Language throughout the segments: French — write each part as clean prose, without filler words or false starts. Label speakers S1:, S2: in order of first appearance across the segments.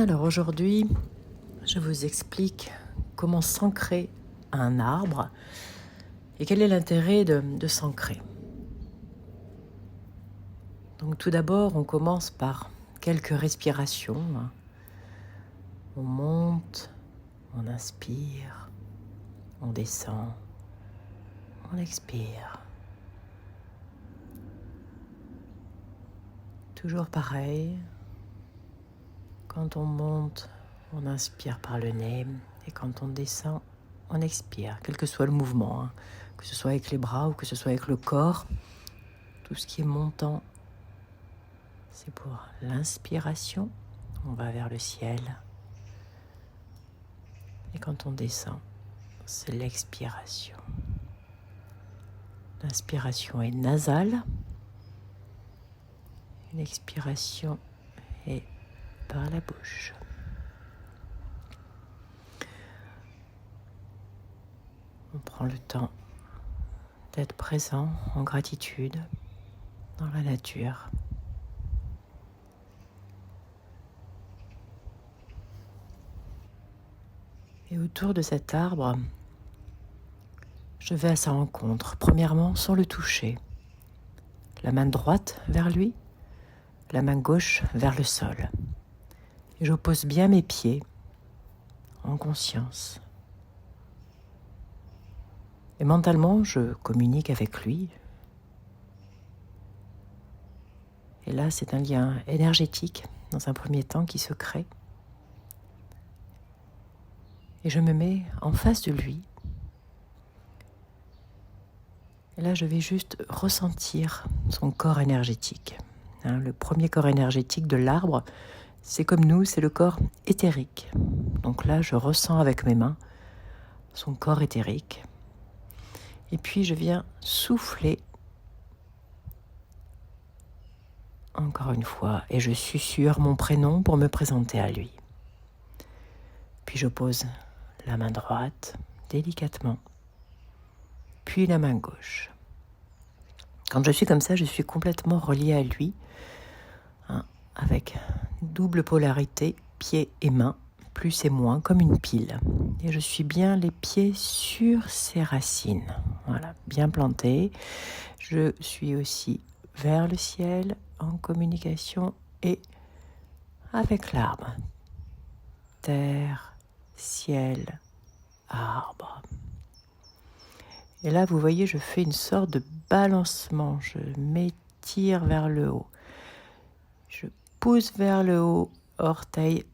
S1: Alors aujourd'hui, je vous explique comment s'ancrer à un arbre et quel est l'intérêt de s'ancrer. Donc tout d'abord, on commence par quelques respirations. On monte, on inspire, on descend, on expire. Toujours pareil, quand on monte, on inspire par le nez et quand on descend, on expire, quel que soit le mouvement, que ce soit avec les bras ou que ce soit avec le corps. Tout ce qui est montant, c'est pour l'inspiration, on va vers le ciel. Et quand on descend, c'est l'expiration. L'inspiration est nasale, l'expiration est par la bouche. On prend le temps d'être présent en gratitude dans la nature. Et autour de cet arbre, je vais à sa rencontre, premièrement sans le toucher. La main droite vers lui, la main gauche vers le sol. Et j'oppose bien mes pieds en conscience. Et mentalement, je communique avec lui. Et là, c'est un lien énergétique, dans un premier temps, qui se crée. Et je me mets en face de lui. Et là, je vais juste ressentir son corps énergétique. Le premier corps énergétique de l'arbre, c'est comme nous, c'est le corps éthérique. Donc là, je ressens avec mes mains son corps éthérique. Et puis, je viens souffler encore une fois, et je susurre mon prénom pour me présenter à lui. Puis je pose la main droite délicatement, puis la main gauche. Quand je suis comme ça, je suis complètement reliée à lui, avec double polarité, pieds et mains, plus et moins, comme une pile. Et je suis bien les pieds sur ses racines, voilà, bien plantés. Je suis aussi vers le ciel, en communication et avec l'arbre. Terre, ciel, arbre. Et là, vous voyez, je fais une sorte de balancement. Je m'étire vers le haut. Je pousse vers le haut, orteil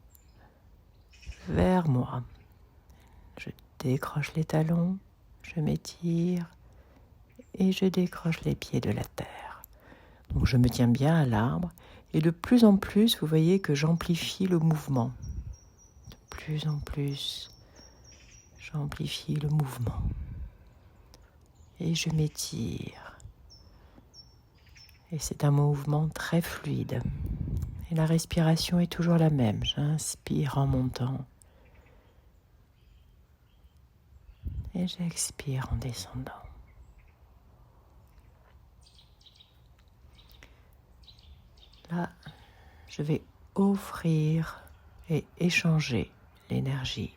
S1: vers moi. Je décroche les talons, je m'étire et je décroche les pieds de la terre. Donc je me tiens bien à l'arbre et de plus en plus, vous voyez que j'amplifie le mouvement. De plus en plus, j'amplifie le mouvement. Et je m'étire. Et c'est un mouvement très fluide. Et la respiration est toujours la même. J'inspire en montant. Et j'expire en descendant. Là, je vais offrir et échanger l'énergie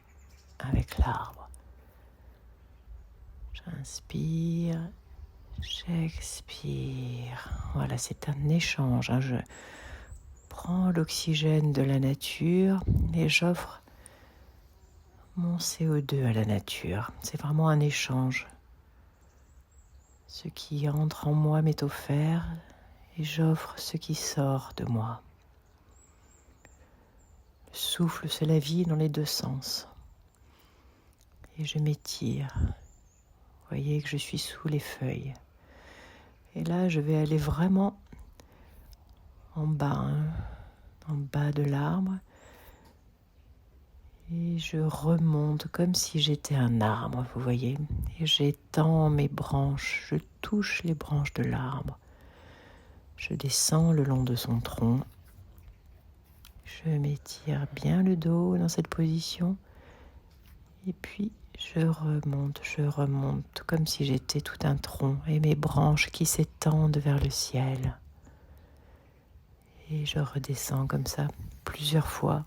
S1: avec l'arbre. J'inspire, j'expire. Voilà, c'est un échange. Je prends l'oxygène de la nature et j'offre mon CO2 à la nature. C'est vraiment un échange. Ce qui entre en moi m'est offert et j'offre ce qui sort de moi. Le souffle, c'est la vie dans les deux sens. Et je m'étire. Vous voyez que je suis sous les feuilles. Et là, je vais aller vraiment en bas de l'arbre. Et je remonte comme si j'étais un arbre, vous voyez. Et j'étends mes branches, je touche les branches de l'arbre. Je descends le long de son tronc. Je m'étire bien le dos dans cette position. Et puis, je remonte comme si j'étais tout un tronc et mes branches qui s'étendent vers le ciel. Et je redescends comme ça plusieurs fois.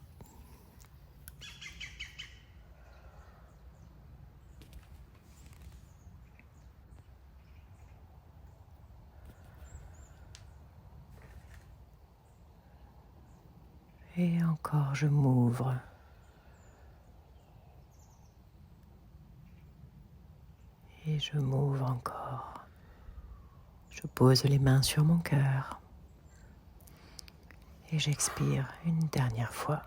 S1: encore je m'ouvre. Et je m'ouvre encore. Je pose les mains sur mon cœur. Et j'expire une dernière fois.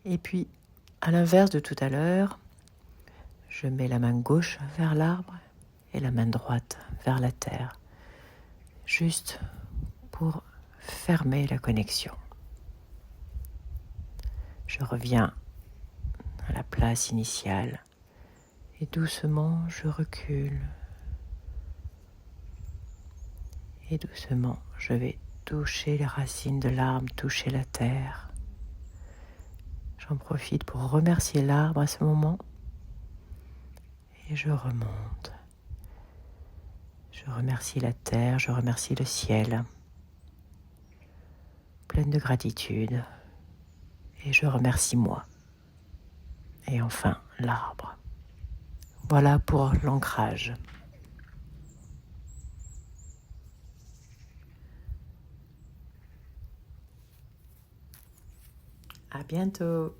S1: Et puis, à l'inverse de tout à l'heure, je mets la main gauche vers l'arbre et la main droite vers la terre, juste pour fermer la connexion. Je reviens à la place initiale et doucement je recule. Et doucement je vais toucher les racines de l'arbre, toucher la terre. J'en profite pour remercier l'arbre à ce moment et je remonte. Je remercie la terre, je remercie le ciel, pleine de gratitude, et je remercie moi. Et enfin, l'arbre. Voilà pour l'ancrage. À bientôt.